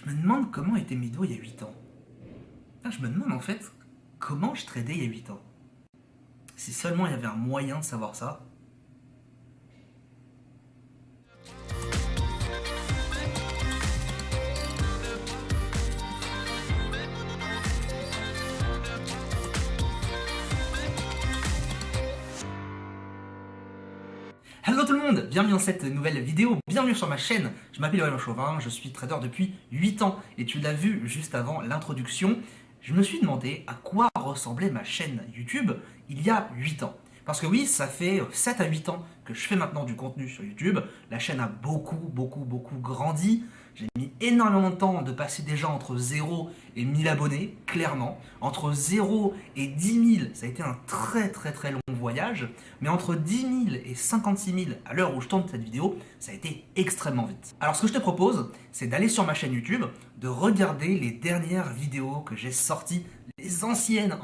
Je me demande comment était mes dos il y a 8 ans. Je me demande en fait comment je tradais il y a 8 ans. Si seulement il y avait un moyen de savoir ça. Hello tout le monde, bienvenue dans cette nouvelle vidéo, bienvenue sur ma chaîne. Je m'appelle Aurélien Chauvin, je suis trader depuis 8 ans et tu l'as vu juste avant l'introduction. Je me suis demandé à quoi ressemblait ma chaîne YouTube il y a 8 ans. Parce que oui, ça fait 7 à 8 ans que je fais maintenant du contenu sur YouTube. La chaîne a beaucoup grandi. J'ai mis énormément de temps de passer déjà entre 0 et 1000 abonnés, clairement. Entre 0 et 10 000, ça a été un très long voyage. Mais entre 10 000 et 56 000, à l'heure où je tourne cette vidéo, ça a été extrêmement vite. Alors ce que je te propose, c'est d'aller sur ma chaîne YouTube, de regarder les dernières vidéos que j'ai sorties, les anciennes,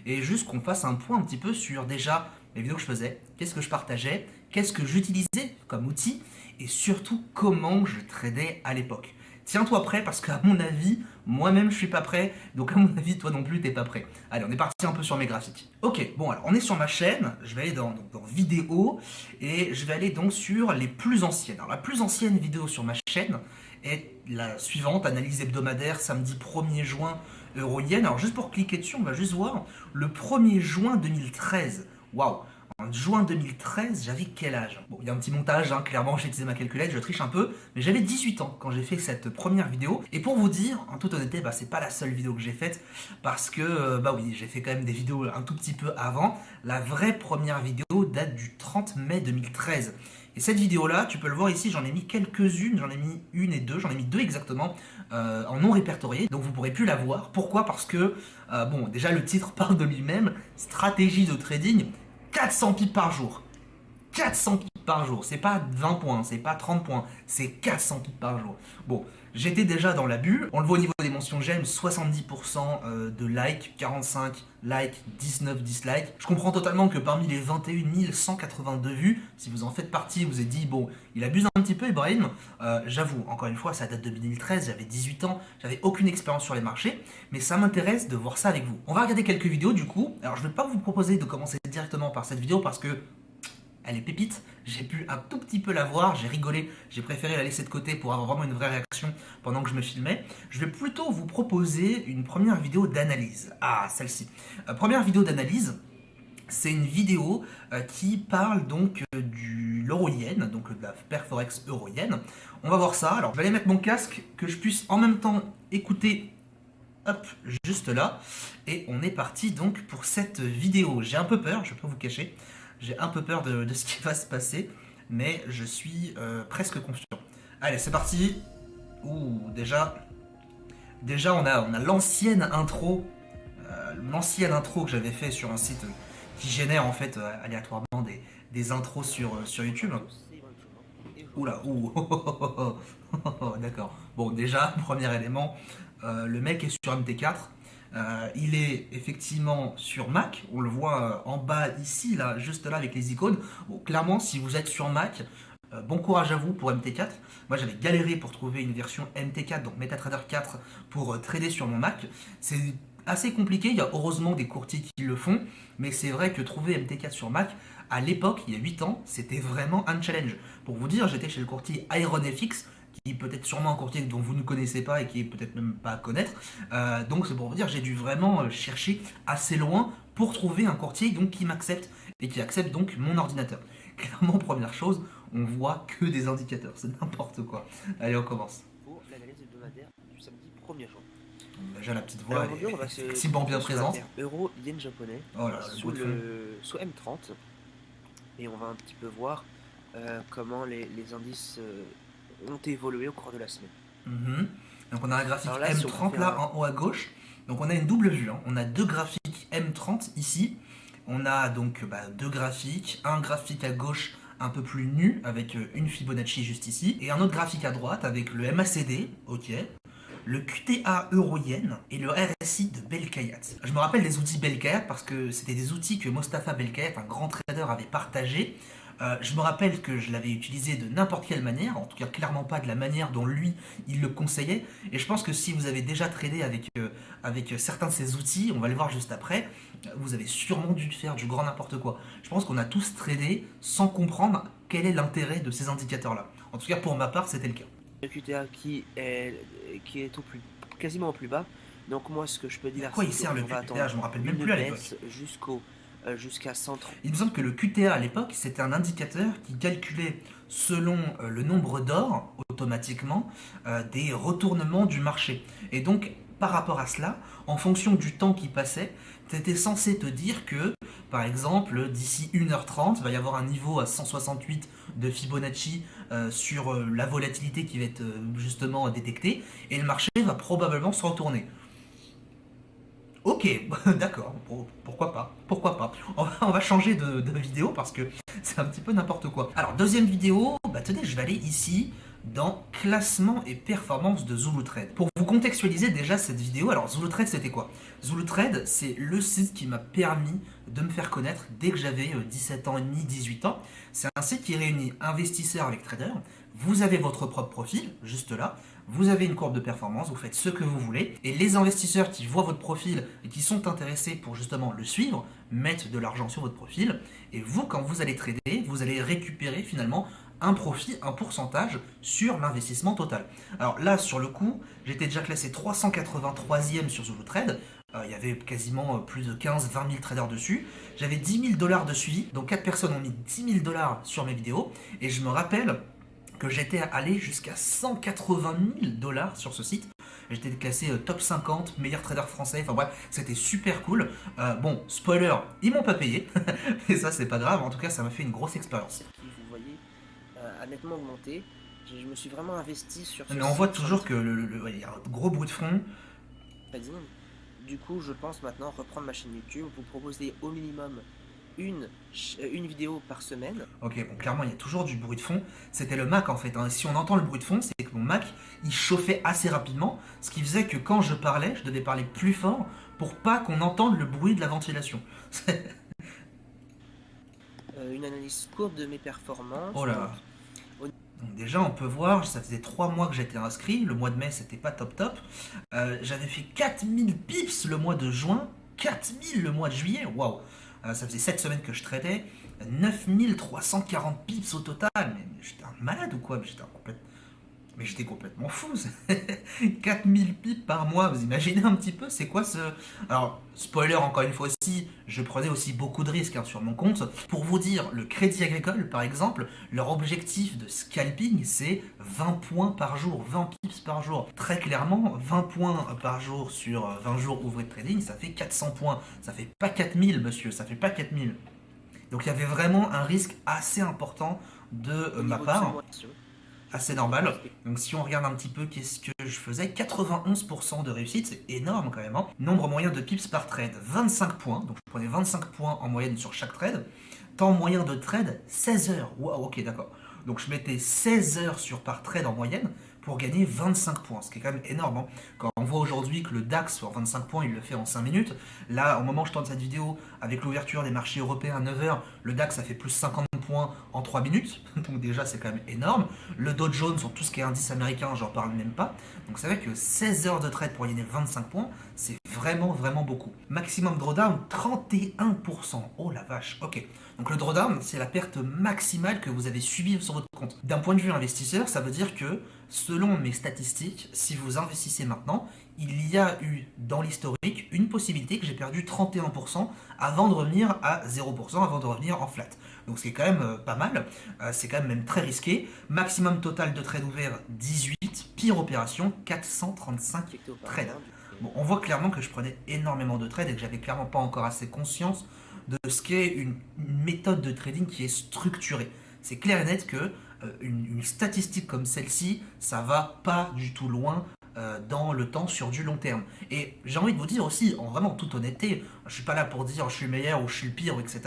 et juste qu'on fasse un point un petit peu sur déjà les vidéos que je faisais, qu'est-ce que je partageais, qu'est-ce que j'utilisais comme outil, et surtout comment je tradais à l'époque. Tiens-toi prêt parce qu'à mon avis, moi-même je suis pas prêt, donc à mon avis toi non plus t'es pas prêt. Allez, on est parti un peu sur mes graphiques. Ok, bon alors on est sur ma chaîne, je vais aller dans vidéo, et je vais aller donc sur les plus anciennes. Alors la plus ancienne vidéo sur ma chaîne est la suivante, analyse hebdomadaire, samedi 1er juin, euro-yen. Alors juste pour cliquer dessus, on va juste voir le 1er juin 2013. Waouh! En juin 2013, j'avais quel âge? Bon, il y a un petit montage, hein, clairement j'ai utilisé ma calculette, je triche un peu, mais j'avais 18 ans quand j'ai fait cette première vidéo. Et pour vous dire, en toute honnêteté, c'est pas la seule vidéo que j'ai faite, parce que, oui, j'ai fait quand même des vidéos un tout petit peu avant. La vraie première vidéo date du 30 mai 2013. Et cette vidéo-là, tu peux le voir ici, j'en ai mis quelques-unes, j'en ai mis une et deux, j'en ai mis deux exactement, en non répertorié, donc vous pourrez plus la voir. Pourquoi? Parce que, bon, déjà le titre parle de lui-même, stratégie de trading, 400 pips par jour. 400 pips par jour, c'est pas 20 points, c'est pas 30 points, c'est 400 pips par jour. Bon, j'étais déjà dans la bulle, on le voit au niveau des mentions j'aime, 70% de likes, 45 likes, 19 dislikes. Je comprends totalement que parmi les 21 182 vues, si vous en faites partie, vous avez dit, bon, il abuse un petit peu Ibrahim, j'avoue, encore une fois, ça date de 2013, j'avais 18 ans, j'avais aucune expérience sur les marchés, mais ça m'intéresse de voir ça avec vous. On va regarder quelques vidéos du coup, alors je ne vais pas vous proposer de commencer directement par cette vidéo parce que elle est pépite, j'ai pu un tout petit peu la voir, j'ai rigolé, j'ai préféré la laisser de côté pour avoir vraiment une vraie réaction pendant que je me filmais. Je vais plutôt vous proposer une première vidéo d'analyse. Ah, celle-ci. Première vidéo d'analyse, c'est une vidéo qui parle donc du l'euro-yen, donc de la paire forex euro-yen. On va voir ça. Alors, je vais aller mettre mon casque, que je puisse en même temps écouter, hop, juste là. Et on est parti donc pour cette vidéo. J'ai un peu peur, je ne vais pas vous cacher. J'ai un peu peur de ce qui va se passer, mais je suis presque confiant. Allez, c'est parti. Ouh, déjà on a l'ancienne intro, que j'avais fait sur un site qui génère en fait aléatoirement des intros sur YouTube. Oula, ouh, d'accord. Bon, déjà, premier élément, le mec est sur MT4. Il est effectivement sur Mac, on le voit en bas ici, là, juste là avec les icônes. Bon, clairement, si vous êtes sur Mac, bon courage à vous pour MT4. Moi, j'avais galéré pour trouver une version MT4, donc MetaTrader 4, pour trader sur mon Mac. C'est assez compliqué, il y a heureusement des courtiers qui le font, mais c'est vrai que trouver MT4 sur Mac, à l'époque, il y a 8 ans, c'était vraiment un challenge. Pour vous dire, j'étais chez le courtier IronFX, qui est peut-être sûrement un courtier dont vous ne connaissez pas et qui est peut-être même pas à connaître. Donc c'est pour vous dire, j'ai dû vraiment chercher assez loin pour trouver un courtier donc, qui m'accepte et qui accepte donc mon ordinateur. Clairement, première chose, on voit que des indicateurs, c'est n'importe quoi. Allez, on commence. Pour l'analyse hebdomadaire du samedi 1er juin. Déjà la petite voix aujourd'hui, on va est effectivement bien présente. Euro, yen japonais, oh là, sous M30. Et on va un petit peu voir comment les indices ont évolué au cours de la semaine. Donc on a un graphique là, M30 si là en haut à gauche. Donc on a une double vue, hein. On a deux graphiques M30 ici. On a donc deux graphiques, un graphique à gauche un peu plus nu avec une Fibonacci juste ici, et un autre graphique à droite avec le MACD, ok, le QTA euro-yen et le RSI de Belkhayat. Je me rappelle des outils Belkhayat parce que c'était des outils que Mostafa Belkhayat, un grand trader, avait partagé Je me rappelle que je l'avais utilisé de n'importe quelle manière, en tout cas clairement pas de la manière dont lui, il le conseillait. Et je pense que si vous avez déjà tradé avec certains de ces outils, on va le voir juste après, vous avez sûrement dû faire du grand n'importe quoi. Je pense qu'on a tous tradé sans comprendre quel est l'intérêt de ces indicateurs-là. En tout cas, pour ma part, c'était le cas. Le QTA qui est quasiment au plus bas. Donc moi, ce que je peux Mais à dire, quoi c'est il sert le qu'on va QTA? attendre Je me rappelle même une plus à l'époque. baisse jusqu'à 130. Il me semble que le QTA à l'époque, c'était un indicateur qui calculait selon le nombre d'or, automatiquement, des retournements du marché. Et donc, par rapport à cela, en fonction du temps qui passait, tu étais censé te dire que, par exemple, d'ici 1h30, il va y avoir un niveau à 168 de Fibonacci sur la volatilité qui va être justement détectée, et le marché va probablement se retourner. Ok, d'accord, pourquoi pas, pourquoi pas. On va changer de vidéo parce que c'est un petit peu n'importe quoi. Alors, deuxième vidéo, bah tenez, je vais aller ici dans classement et performance de ZuluTrade. Pour vous contextualiser déjà cette vidéo, alors ZuluTrade c'était quoi? ZuluTrade, c'est le site qui m'a permis de me faire connaître dès que j'avais 17 ans et demi, 18 ans. C'est un site qui réunit investisseurs avec traders. Vous avez votre propre profil, juste là. Vous avez une courbe de performance, vous faites ce que vous voulez, et les investisseurs qui voient votre profil et qui sont intéressés pour justement le suivre, mettent de l'argent sur votre profil, et vous, quand vous allez trader, vous allez récupérer finalement un profit, un pourcentage sur l'investissement total. Alors là, sur le coup, j'étais déjà classé 383e sur ZuluTrade, il y avait quasiment plus de 15-20 000 traders dessus, j'avais 10 000 $ de suivi, donc 4 personnes ont mis 10 000 $ sur mes vidéos, et je me rappelle que j'étais allé jusqu'à 180 000 $ sur ce site. J'étais classé top 50, meilleur trader français, enfin bref, c'était super cool. Bon, spoiler, ils m'ont pas payé, mais ça c'est pas grave, en tout cas ça m'a fait une grosse expérience. Qui, vous voyez, a nettement augmenté. Je me suis vraiment investi sur ce Mais on voit site, toujours que ouais, y a un gros bruit de fond. trading. Du coup, je pense maintenant reprendre ma chaîne YouTube, vous proposer au minimum une vidéo par semaine. Ok, bon, clairement, il y a toujours du bruit de fond. C'était le Mac en fait, hein. Si on entend le bruit de fond, c'est que mon Mac, il chauffait assez rapidement, ce qui faisait que quand je parlais, je devais parler plus fort pour pas qu'on entende le bruit de la ventilation. Une analyse courte de mes performances. Oh là. Donc déjà, on peut voir, ça faisait 3 mois que j'étais inscrit. Le mois de mai, c'était pas top top. J'avais fait 4000 pips le mois de juin, 4000 le mois de juillet. Waouh! Ça faisait 7 semaines que je traitais. 9340 pips au total. Mais j'étais un malade ou quoi? Mais j'étais complètement fou. 4000 pips par mois, vous imaginez un petit peu, c'est quoi ce... Alors, spoiler encore une fois aussi, je prenais aussi beaucoup de risques sur mon compte. Pour vous dire, le Crédit Agricole, par exemple, leur objectif de scalping, c'est 20 points par jour, 20 pips par jour. Très clairement, 20 points par jour sur 20 jours ouvrés de trading, ça fait 400 points. Ça fait pas 4000, monsieur, ça fait pas 4000. Donc il y avait vraiment un risque assez important de ma part. Assez normal. Donc si on regarde un petit peu qu'est-ce que je faisais, 91% de réussite, c'est énorme quand même. Hein. Nombre moyen de pips par trade, 25 points. Donc je prenais 25 points en moyenne sur chaque trade. Temps moyen de trade, 16 heures. Waouh, ok, d'accord. Donc je mettais 16 heures par trade en moyenne pour gagner 25 points, ce qui est quand même énorme. Hein. Quand on voit aujourd'hui que le DAX sur 25 points, il le fait en 5 minutes. Là, au moment où je tourne cette vidéo, avec l'ouverture des marchés européens à 9h, le DAX a fait plus 50 points en 3 minutes. Donc déjà, c'est quand même énorme. Le Dow Jones, sur tout ce qui est indice américain, j'en parle même pas. Donc c'est vrai que 16 heures de trade pour gagner 25 points, c'est vraiment, vraiment beaucoup. Maximum drawdown, 31%. Oh la vache, ok. Donc le drawdown, c'est la perte maximale que vous avez subie sur votre compte. D'un point de vue investisseur, ça veut dire que, selon mes statistiques, si vous investissez maintenant, il y a eu dans l'historique une possibilité que j'ai perdu 31% avant de revenir à 0%, avant de revenir en flat. Donc c'est quand même pas mal, c'est quand même très risqué. Maximum total de trades ouverts, 18. Pire opération, 435 trades. Bon, on voit clairement que je prenais énormément de trades et que j'avais clairement pas encore assez conscience de ce qu'est une méthode de trading qui est structurée. C'est clair et net que une statistique comme celle-ci, ça va pas du tout loin dans le temps sur du long terme. Et j'ai envie de vous dire aussi, en vraiment toute honnêteté, je suis pas là pour dire je suis le meilleur ou je suis le pire, etc.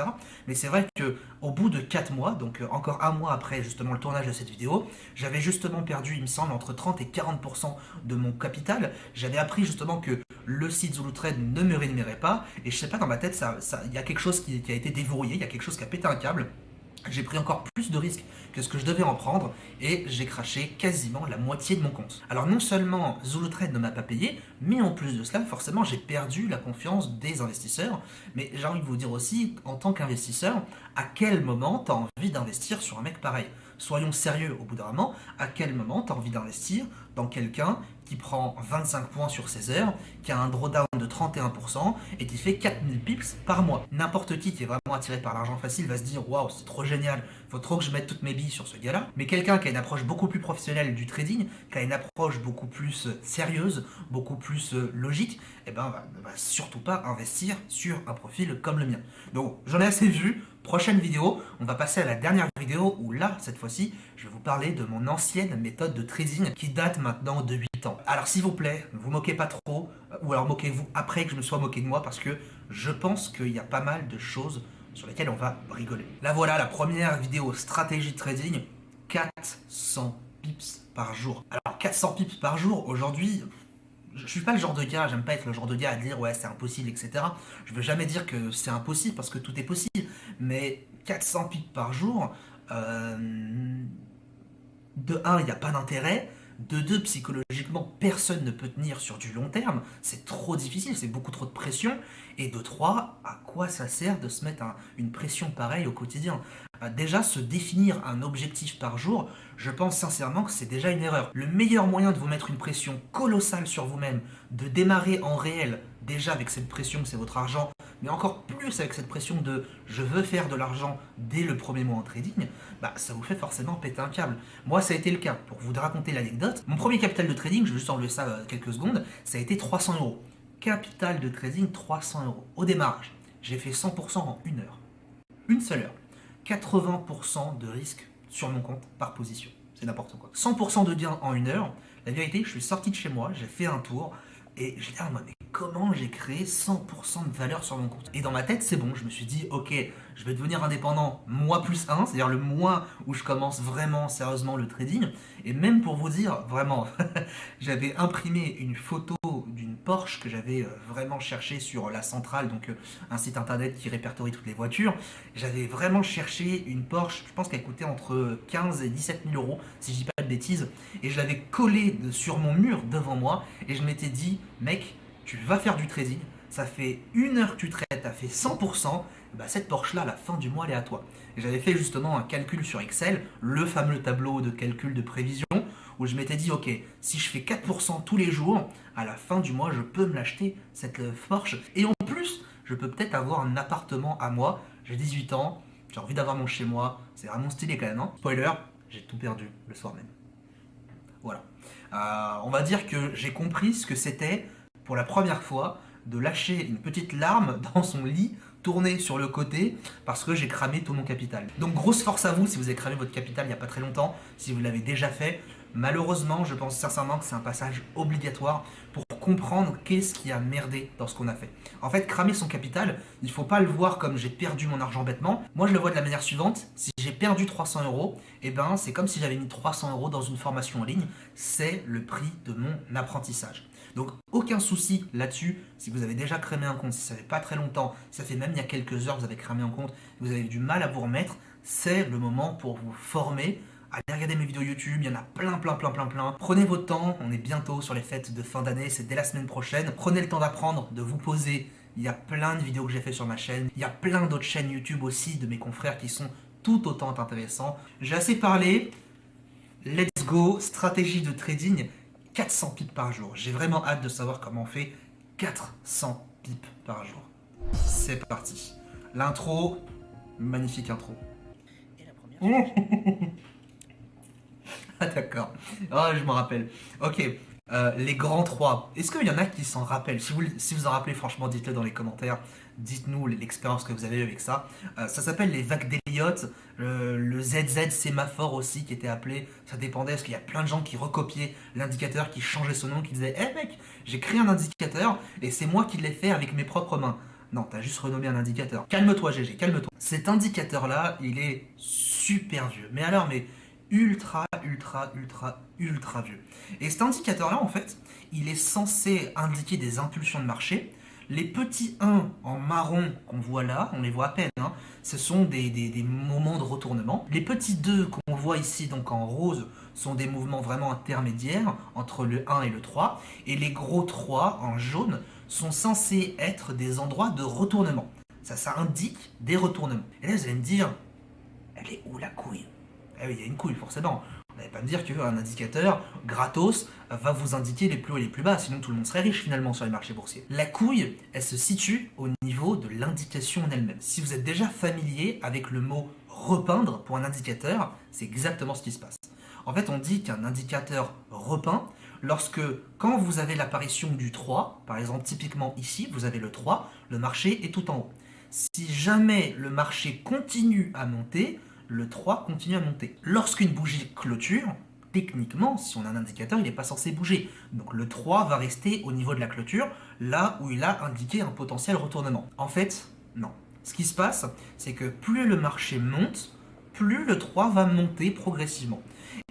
Mais c'est vrai que au bout de 4 mois, donc encore un mois après justement le tournage de cette vidéo, j'avais justement perdu, il me semble, entre 30 et 40% de mon capital. J'avais appris justement que le site ZuluTrade ne me rémunérait pas, et je sais pas, dans ma tête, il y a quelque chose qui a été déverrouillé, il y a quelque chose qui a pété un câble. j'ai pris encore plus de risques que ce que je devais en prendre et j'ai craché quasiment la moitié de mon compte. Alors non seulement Zulu Trade ne m'a pas payé, mais en plus de cela, forcément, j'ai perdu la confiance des investisseurs. Mais j'ai envie de vous dire aussi, en tant qu'investisseur, à quel moment tu as envie d'investir sur un mec pareil? Soyons sérieux au bout d'un moment, à quel moment tu as envie d'investir dans quelqu'un qui prend 25 points sur 16 heures, qui a un drawdown de 31% et qui fait 4000 pips par mois. N'importe qui est vraiment attiré par l'argent facile va se dire waouh, c'est trop génial, faut trop que je mette toutes mes billes sur ce gars-là. Mais quelqu'un qui a une approche beaucoup plus professionnelle du trading, qui a une approche beaucoup plus sérieuse, beaucoup plus logique, eh ben va surtout pas investir sur un profil comme le mien. Donc j'en ai assez vu. Prochaine vidéo, on va passer à la dernière vidéo où là, cette fois-ci, je vais vous parler de mon ancienne méthode de trading qui date maintenant de 8 ans. Alors s'il vous plaît, ne vous moquez pas trop, ou alors moquez-vous après que je me sois moqué de moi parce que je pense qu'il y a pas mal de choses sur lesquelles on va rigoler. Là voilà la première vidéo stratégie de trading, 400 pips par jour. Alors 400 pips par jour, aujourd'hui, je suis pas le genre de gars, j'aime pas être le genre de gars à dire ouais c'est impossible, etc. Je veux jamais dire que c'est impossible parce que tout est possible, mais 400 pips par jour, de un, il n'y a pas d'intérêt. De deux, psychologiquement, personne ne peut tenir sur du long terme. C'est trop difficile, c'est beaucoup trop de pression. Et de trois, à quoi ça sert de se mettre une pression pareille au quotidien? Déjà, se définir un objectif par jour, je pense sincèrement que c'est déjà une erreur. Le meilleur moyen de vous mettre une pression colossale sur vous-même, de démarrer en réel, déjà avec cette pression, c'est votre argent, mais encore plus avec cette pression de je veux faire de l'argent dès le premier mois en trading, bah ça vous fait forcément péter un câble. Moi ça a été le cas. Pour vous raconter l'anecdote, mon premier capital de trading, je vais juste enlever ça quelques secondes, ça a été 300 euros. Capital de trading 300 euros. Au démarrage, j'ai fait 100% en une heure. Une seule heure. 80% de risque sur mon compte par position. C'est n'importe quoi. 100% de gain en une heure. La vérité, je suis sorti de chez moi, j'ai fait un tour, et j'ai dit, ah, mais comment j'ai créé 100% de valeur sur mon compte? Et dans ma tête, c'est bon, je me suis dit, ok, je vais devenir indépendant mois plus 1, c'est-à-dire le mois où je commence vraiment sérieusement le trading. Et même pour vous dire, vraiment, j'avais imprimé une photo d'une Porsche que j'avais vraiment cherché sur la centrale, donc un site internet qui répertorie toutes les voitures. J'avais vraiment cherché une Porsche, je pense qu'elle coûtait entre 15 et 17 000 euros, si je dis pas de bêtises, et je l'avais collée sur mon mur devant moi, et je m'étais dit, mec, tu vas faire du trading, ça fait une heure que tu trades, tu as fait 100%, bah cette Porsche là, à la fin du mois, elle est à toi. Et j'avais fait justement un calcul sur Excel, le fameux tableau de calcul de prévision, où je m'étais dit, ok, si je fais 4% tous les jours, à la fin du mois, je peux me l'acheter, cette Porsche. Et en plus, je peux peut-être avoir un appartement à moi, j'ai 18 ans, j'ai envie d'avoir mon chez moi, c'est vraiment stylé quand même, hein. Spoiler, j'ai tout perdu le soir même. Voilà. On va dire que j'ai compris ce que c'était pour la première fois de lâcher une petite larme dans son lit, tourner sur le côté, parce que j'ai cramé tout mon capital. Donc grosse force à vous si vous avez cramé votre capital il n'y a pas très longtemps, si vous l'avez déjà fait. Malheureusement, je pense sincèrement que c'est un passage obligatoire pour comprendre qu'est-ce qui a merdé dans ce qu'on a fait. En fait, cramer son capital, il ne faut pas le voir comme j'ai perdu mon argent bêtement. Moi, je le vois de la manière suivante. Si j'ai perdu 300 euros, eh ben, c'est comme si j'avais mis 300 euros dans une formation en ligne. C'est le prix de mon apprentissage. Donc, aucun souci là-dessus. Si vous avez déjà cramé un compte, si ça fait pas très longtemps, si ça fait même il y a quelques heures que vous avez cramé un compte, vous avez du mal à vous remettre, c'est le moment pour vous former. Allez regarder mes vidéos YouTube, il y en a plein. Prenez votre temps, on est bientôt sur les fêtes de fin d'année, c'est dès la semaine prochaine. Prenez le temps d'apprendre, de vous poser. Il y a plein de vidéos que j'ai fait sur ma chaîne. Il y a plein d'autres chaînes YouTube aussi de mes confrères qui sont tout autant intéressants. J'ai assez parlé. Let's go, stratégie de trading, 400 pips par jour. J'ai vraiment hâte de savoir comment on fait 400 pips par jour. C'est parti. L'intro, magnifique intro. Et la première Ah d'accord, oh, je m'en rappelle. Ok, les grands trois. Est-ce qu'il y en a qui s'en rappellent? Si vous en rappelez, franchement, dites-le dans les commentaires. Dites-nous l'expérience que vous avez eue avec ça. Ça s'appelle les vagues d'Elliott. Le ZZ sémaphore aussi qui était appelé. Ça dépendait parce qu'il y a plein de gens qui recopiaient l'indicateur, qui changeaient son nom, qui disaient « Eh mec, j'ai créé un indicateur et c'est moi qui l'ai fait avec mes propres mains. » Non, t'as juste renommé un indicateur. Calme-toi GG, calme-toi. Cet indicateur-là, il est super vieux. Mais alors, mais ultra vieux. Et cet indicateur-là, en fait, il est censé indiquer des impulsions de marché. Les petits 1 en marron qu'on voit là, on les voit à peine, hein, ce sont des moments de retournement. Les petits 2 qu'on voit ici donc en rose sont des mouvements vraiment intermédiaires entre le 1 et le 3. Et les gros 3 en jaune sont censés être des endroits de retournement. Ça indique des retournements. Et là vous allez me dire, elle est où la couille? Ah oui, il y a une couille forcément. Vous n'allez pas me dire qu'un indicateur gratos va vous indiquer les plus hauts et les plus bas, sinon tout le monde serait riche finalement sur les marchés boursiers. La couille, elle se situe au niveau de l'indication en elle-même. Si vous êtes déjà familier avec le mot repeindre pour un indicateur, c'est exactement ce qui se passe. En fait, on dit qu'un indicateur repeint lorsque, quand vous avez l'apparition du 3, par exemple typiquement ici, vous avez le 3, le marché est tout en haut. Si jamais le marché continue à monter, le 3 continue à monter. Lorsqu'une bougie clôture, techniquement, si on a un indicateur, il n'est pas censé bouger. Donc le 3 va rester au niveau de la clôture, là où il a indiqué un potentiel retournement. En fait, non. Ce qui se passe, c'est que plus le marché monte, plus le 3 va monter progressivement.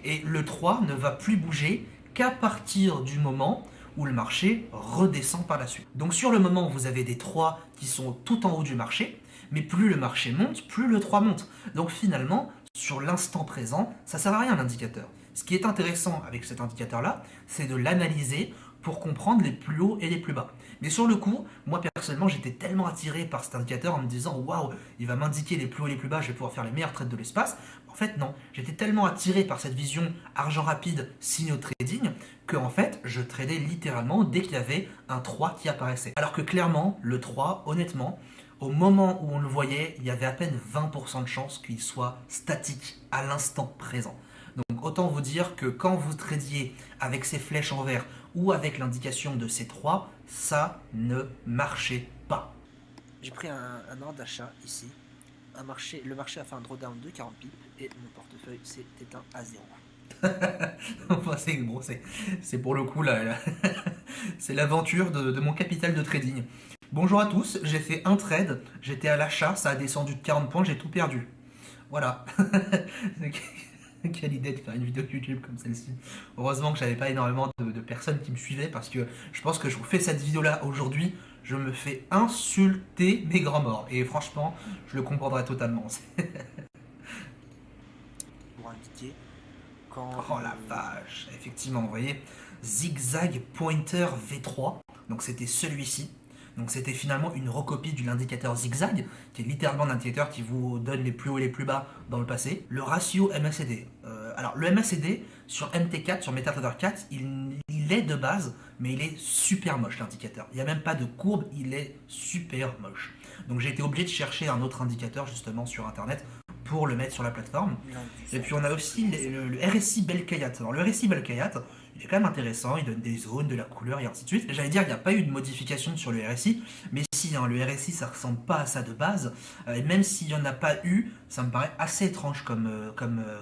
Et le 3 ne va plus bouger qu'à partir du moment où le marché redescend par la suite. Donc sur le moment où vous avez des 3 qui sont tout en haut du marché, mais plus le marché monte, plus le 3 monte. Donc finalement, sur l'instant présent, ça ne sert à rien l'indicateur. Ce qui est intéressant avec cet indicateur-là, c'est de l'analyser pour comprendre les plus hauts et les plus bas. Mais sur le coup, moi personnellement, j'étais tellement attiré par cet indicateur en me disant « Waouh, il va m'indiquer les plus hauts et les plus bas, je vais pouvoir faire les meilleures trades de l'espace ». En fait, non. J'étais tellement attiré par cette vision argent rapide, signaux trading, que en fait, je tradais littéralement dès qu'il y avait un 3 qui apparaissait. Alors que clairement, le 3, honnêtement, au moment où on le voyait, il y avait à peine 20% de chances qu'il soit statique à l'instant présent. Donc autant vous dire que quand vous tradiez avec ces flèches en vert ou avec l'indication de ces 3, ça ne marchait pas. J'ai pris un ordre d'achat ici. Le marché a fait un drawdown de 40 pips et mon portefeuille s'est éteint à 0. Enfin, c'est pour le coup c'est l'aventure de mon capital de trading. Bonjour à tous, j'ai fait un trade, j'étais à l'achat, ça a descendu de 40 points, j'ai tout perdu. Voilà. Quelle idée de faire une vidéo YouTube comme celle-ci. Heureusement que j'avais pas énormément de personnes qui me suivaient parce que je pense que je vous fais cette vidéo-là aujourd'hui, je me fais insulter mes grands morts. Et franchement, je le comprendrai totalement. Pour indiquer quand... Oh la vache. Effectivement, vous voyez, zigzag pointer V3. Donc c'était celui-ci. Donc c'était finalement une recopie de l'indicateur zigzag, qui est littéralement un indicateur qui vous donne les plus hauts et les plus bas dans le passé. Le ratio MACD. Alors le MACD, sur MT4, sur MetaTrader 4, il est de base, mais il est super moche l'indicateur. Il n'y a même pas de courbe, il est super moche. Donc j'ai été obligé de chercher un autre indicateur justement sur internet pour le mettre sur la plateforme. Et puis on a aussi le RSI Belkayat. Alors le RSI Belkayat, il est quand même intéressant, il donne des zones, de la couleur et ainsi de suite. J'allais dire qu'il n'y a pas eu de modification sur le RSI, mais si, hein, le RSI ça ressemble pas à ça de base, et même s'il n'y en a pas eu, ça me paraît assez étrange comme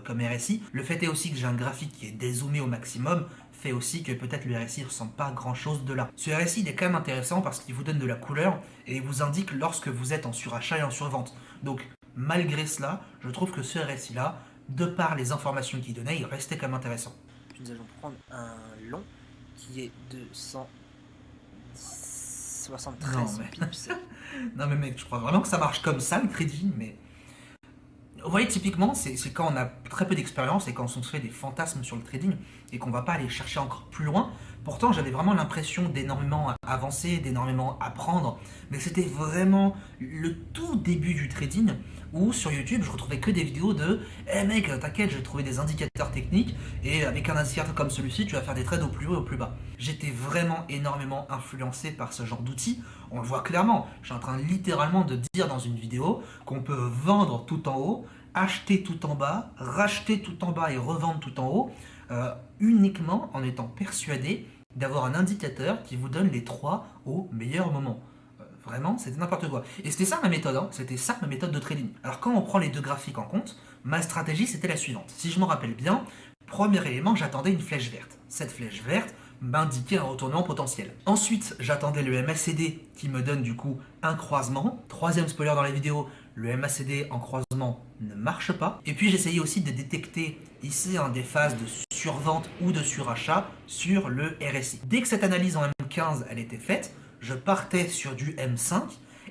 RSI. Le fait est aussi que j'ai un graphique qui est dézoomé au maximum, fait aussi que peut-être le RSI ne ressemble pas à grand chose de là. Ce RSI il est quand même intéressant parce qu'il vous donne de la couleur et il vous indique lorsque vous êtes en surachat et en survente. Donc malgré cela, je trouve que ce RSI là, de par les informations qu'il donnait, il restait quand même intéressant. Nous allons prendre un long qui est de 173 pips. Non mais mec, je crois vraiment que ça marche comme ça le trading, mais... Vous voyez, typiquement, c'est quand on a très peu d'expérience et quand on se fait des fantasmes sur le trading et qu'on va pas aller chercher encore plus loin. Pourtant, j'avais vraiment l'impression d'énormément avancer, d'énormément apprendre, mais c'était vraiment le tout début du trading où sur YouTube, je retrouvais que des vidéos de « Eh mec, t'inquiète, je vais trouver des indicateurs techniques et avec un indicateur comme celui-ci, tu vas faire des trades au plus haut et au plus bas. » J'étais vraiment énormément influencé par ce genre d'outils. On le voit clairement. Je suis en train littéralement de dire dans une vidéo qu'on peut vendre tout en haut, acheter tout en bas, racheter tout en bas et revendre tout en haut, uniquement en étant persuadé d'avoir un indicateur qui vous donne les 3 au meilleur moment. Vraiment, c'était n'importe quoi. Et c'était ça ma méthode, hein. C'était ça ma méthode de trading. Alors quand on prend les deux graphiques en compte, ma stratégie c'était la suivante. Si je me rappelle bien, premier élément, j'attendais une flèche verte. Cette flèche verte m'indiquait un retournement potentiel. Ensuite, j'attendais le MACD qui me donne du coup un croisement. Troisième spoiler dans la vidéo, le MACD en croisement ne marche pas. Et puis j'essayais aussi de détecter ici des phases de survente ou de surachat sur le RSI. Dès que cette analyse en M15 elle était faite, je partais sur du M5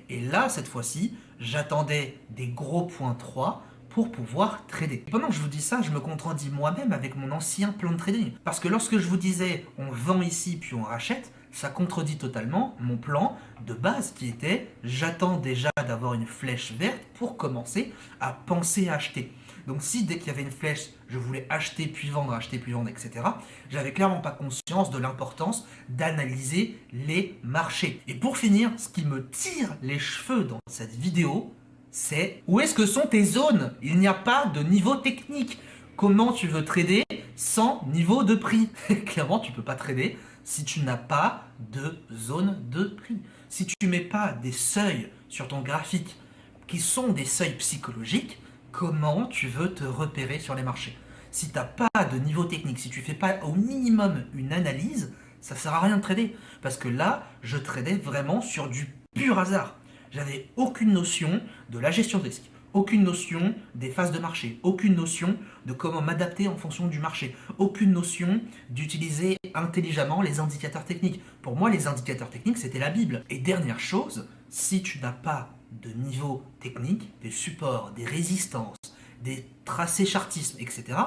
et là, cette fois-ci, j'attendais des gros points 3 pour pouvoir trader. Et pendant que je vous dis ça, je me contredis moi-même avec mon ancien plan de trading. Parce que lorsque je vous disais on vend ici puis on rachète, ça contredit totalement mon plan de base qui était j'attends déjà d'avoir une flèche verte pour commencer à penser à acheter. Donc si dès qu'il y avait une flèche, je voulais acheter, puis vendre, etc., j'avais clairement pas conscience de l'importance d'analyser les marchés. Et pour finir, ce qui me tire les cheveux dans cette vidéo, c'est où est-ce que sont tes zones? Il n'y a pas de niveau technique. Comment tu veux trader sans niveau de prix? Clairement, tu peux pas trader si tu n'as pas de zone de prix. Si tu mets pas des seuils sur ton graphique qui sont des seuils psychologiques, comment tu veux te repérer sur les marchés? Si tu n'as pas de niveau technique, si tu fais pas au minimum une analyse, ça sert à rien de trader. Parce que là, je tradais vraiment sur du pur hasard. J'avais aucune notion de la gestion de risque, aucune notion des phases de marché, aucune notion de comment m'adapter en fonction du marché, aucune notion d'utiliser intelligemment les indicateurs techniques. Pour moi, les indicateurs techniques, c'était la Bible. Et dernière chose, si tu n'as pas de niveau technique, des supports, des résistances, des tracés chartisme, etc.,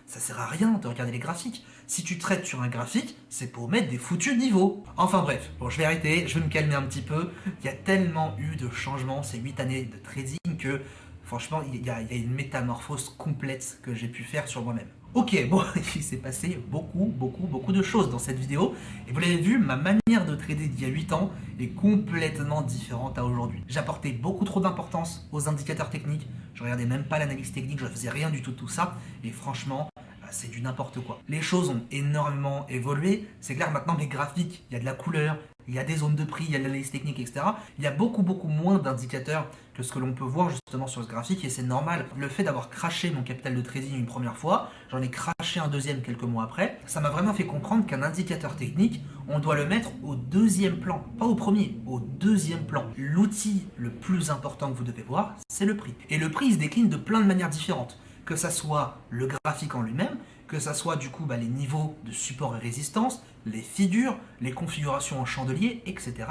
ça sert à rien de regarder les graphiques. Si tu traites sur un graphique, c'est pour mettre des foutus niveaux. Enfin bref, bon, je vais arrêter, je vais me calmer un petit peu. Il y a tellement eu de changements ces 8 années de trading que franchement, il y a une métamorphose complète que j'ai pu faire sur moi-même. Ok, bon, il s'est passé beaucoup de choses dans cette vidéo. Et vous l'avez vu, ma manière de trader d'il y a 8 ans est complètement différente à aujourd'hui. J'apportais beaucoup trop d'importance aux indicateurs techniques. Je regardais même pas l'analyse technique, je faisais rien du tout de tout ça. Et franchement, c'est du n'importe quoi. Les choses ont énormément évolué. C'est clair, maintenant les graphiques, il y a de la couleur, il y a des zones de prix, il y a de l'analyse technique, etc. Il y a beaucoup moins d'indicateurs que ce que l'on peut voir justement sur ce graphique et c'est normal. Le fait d'avoir craché mon capital de trading une première fois, j'en ai craché un deuxième quelques mois après, ça m'a vraiment fait comprendre qu'un indicateur technique, on doit le mettre au deuxième plan, pas au premier, au deuxième plan. L'outil le plus important que vous devez voir, c'est le prix. Et le prix, il se décline de plein de manières différentes. Que ça soit le graphique en lui-même, que ça soit du coup les niveaux de support et résistance, les figures, les configurations en chandelier, etc.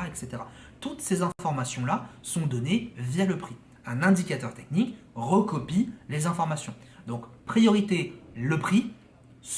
Toutes ces informations-là sont données via le prix. Un indicateur technique recopie les informations. Donc, priorité, le prix.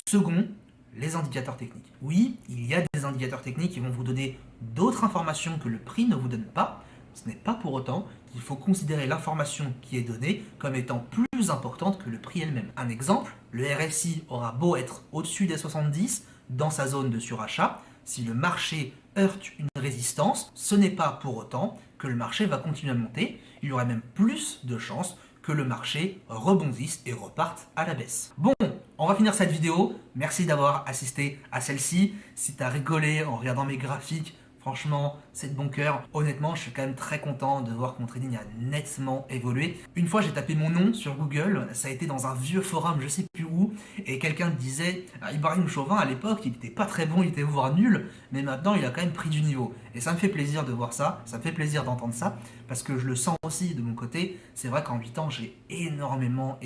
Second, les indicateurs techniques. Oui, il y a des indicateurs techniques qui vont vous donner d'autres informations que le prix ne vous donne pas. Ce n'est pas pour autant qu'il faut considérer l'information qui est donnée comme étant plus importante que le prix elle-même. Un exemple, le RSI aura beau être au-dessus des 70 dans sa zone de surachat, si le marché heurte une résistance, ce n'est pas pour autant que le marché va continuer à monter, il y aurait même plus de chances que le marché rebondisse et reparte à la baisse. Bon, on va finir cette vidéo, merci d'avoir assisté à celle-ci. Si tu as rigolé en regardant mes graphiques, franchement, c'est de bon cœur. Honnêtement, je suis quand même très content de voir que mon trading a nettement évolué. Une fois, j'ai tapé mon nom sur Google, ça a été dans un vieux forum, je sais plus où, et quelqu'un disait Ibrahim Chauvin, à l'époque, il était pas très bon, il était voire nul, mais maintenant, il a quand même pris du niveau. Et ça me fait plaisir de voir ça, ça me fait plaisir d'entendre ça, parce que je le sens aussi de mon côté. C'est vrai qu'en 8 ans, j'ai énormément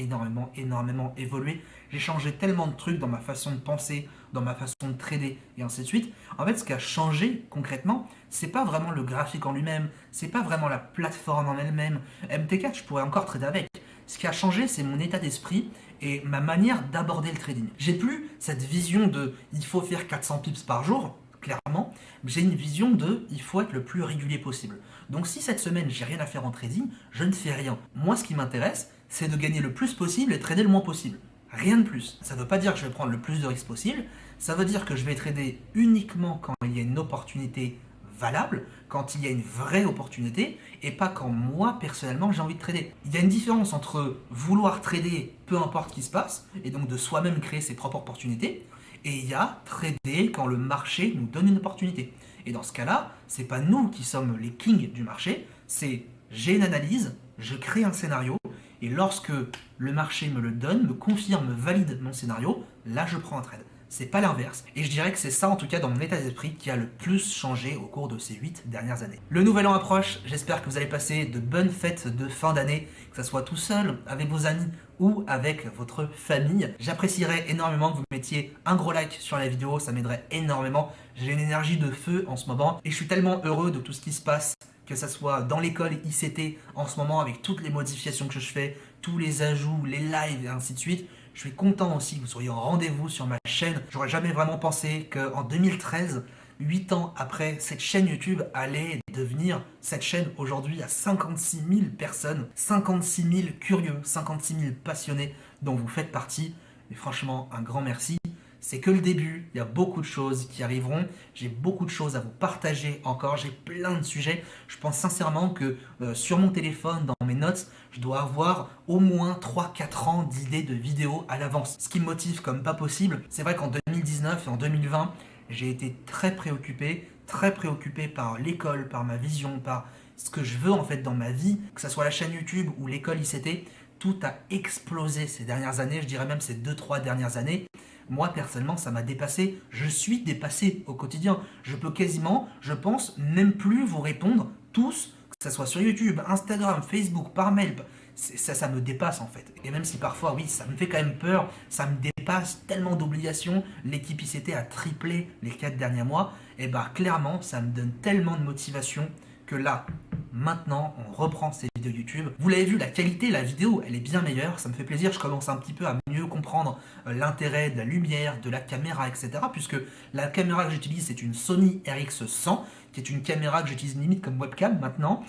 évolué. J'ai changé tellement de trucs dans ma façon de penser, dans ma façon de trader et ainsi de suite. En fait, ce qui a changé concrètement, c'est pas vraiment le graphique en lui-même, c'est pas vraiment la plateforme en elle-même. MT4, je pourrais encore trader avec. Ce qui a changé, c'est mon état d'esprit et ma manière d'aborder le trading. J'ai plus cette vision de il faut faire 400 pips par jour, clairement. J'ai une vision de il faut être le plus régulier possible. Donc si cette semaine j'ai rien à faire en trading, je ne fais rien. Moi, ce qui m'intéresse, c'est de gagner le plus possible et trader le moins possible. Rien de plus. Ça ne veut pas dire que je vais prendre le plus de risques possible, ça veut dire que je vais trader uniquement quand il y a une opportunité valable, quand il y a une vraie opportunité, et pas quand moi, personnellement, j'ai envie de trader. Il y a une différence entre vouloir trader peu importe ce qui se passe, et donc de soi-même créer ses propres opportunités, et il y a trader quand le marché nous donne une opportunité. Et dans ce cas-là, c'est pas nous qui sommes les kings du marché, c'est j'ai une analyse, je crée un scénario, et lorsque le marché me le donne, me confirme, me valide mon scénario, là je prends un trade. c'est pas l'inverse. Et je dirais que c'est ça en tout cas dans mon état d'esprit qui a le plus changé au cours de ces 8 dernières années. Le nouvel an approche, j'espère que vous allez passer de bonnes fêtes de fin d'année, que ce soit tout seul, avec vos amis ou avec votre famille. J'apprécierais énormément que vous mettiez un gros like sur la vidéo, ça m'aiderait énormément. J'ai une énergie de feu en ce moment et je suis tellement heureux de tout ce qui se passe, que ça soit dans l'école ICT en ce moment avec toutes les modifications que je fais, tous les ajouts, les lives et ainsi de suite. Je suis content aussi que vous soyez en rendez-vous sur ma chaîne. J'aurais jamais vraiment pensé qu'en 2013, 8 ans après, cette chaîne YouTube allait devenir cette chaîne aujourd'hui à 56 000 personnes, 56 000 curieux, 56 000 passionnés dont vous faites partie. Et franchement, un grand merci. C'est que le début, il y a beaucoup de choses qui arriveront, j'ai beaucoup de choses à vous partager encore, j'ai plein de sujets. Je pense sincèrement que sur mon téléphone, dans mes notes, je dois avoir au moins 3-4 ans d'idées de vidéos à l'avance. Ce qui me motive comme pas possible. C'est vrai qu'en 2019 et en 2020, j'ai été très préoccupé par l'école, par ma vision, par ce que je veux en fait dans ma vie, que ce soit la chaîne YouTube ou l'école ICT. Tout a explosé ces dernières années, je dirais même ces 2-3 dernières années. Moi, personnellement, ça m'a dépassé. Je suis dépassé au quotidien. Je peux quasiment, je pense, même plus vous répondre tous, que ce soit sur YouTube, Instagram, Facebook, par mail. Ça me dépasse en fait. Et même si parfois, oui, ça me fait quand même peur, ça me dépasse, tellement d'obligations. L'équipe ICT a triplé les 4 derniers mois. Et bah, clairement, ça me donne tellement de motivation que là, maintenant, on reprend ces vidéos YouTube. Vous l'avez vu, la qualité de la vidéo, elle est bien meilleure. Ça me fait plaisir, je commence un petit peu à mieux comprendre l'intérêt de la lumière, de la caméra, etc. Puisque la caméra que j'utilise, c'est une Sony RX100, qui est une caméra que j'utilise limite comme webcam maintenant.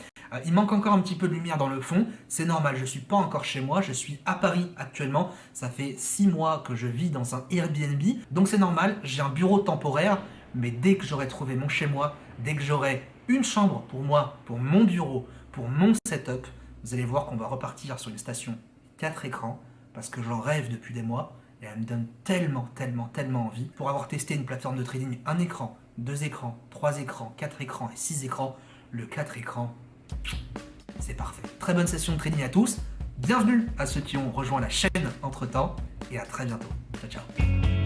Il manque encore un petit peu de lumière dans le fond. C'est normal, je ne suis pas encore chez moi. Je suis à Paris actuellement. Ça fait 6 mois que je vis dans un Airbnb. Donc c'est normal, j'ai un bureau temporaire. Mais dès que j'aurai trouvé mon chez moi, dès que j'aurai une chambre pour moi, pour mon bureau, pour mon setup, vous allez voir qu'on va repartir sur une station 4 écrans parce que j'en rêve depuis des mois et elle me donne tellement envie. Pour avoir testé une plateforme de trading, un écran, 2 écrans, 3 écrans, 4 écrans et 6 écrans, le 4 écrans, c'est parfait. Très bonne session de trading à tous. Bienvenue à ceux qui ont rejoint la chaîne entre temps et à très bientôt. Ciao, ciao.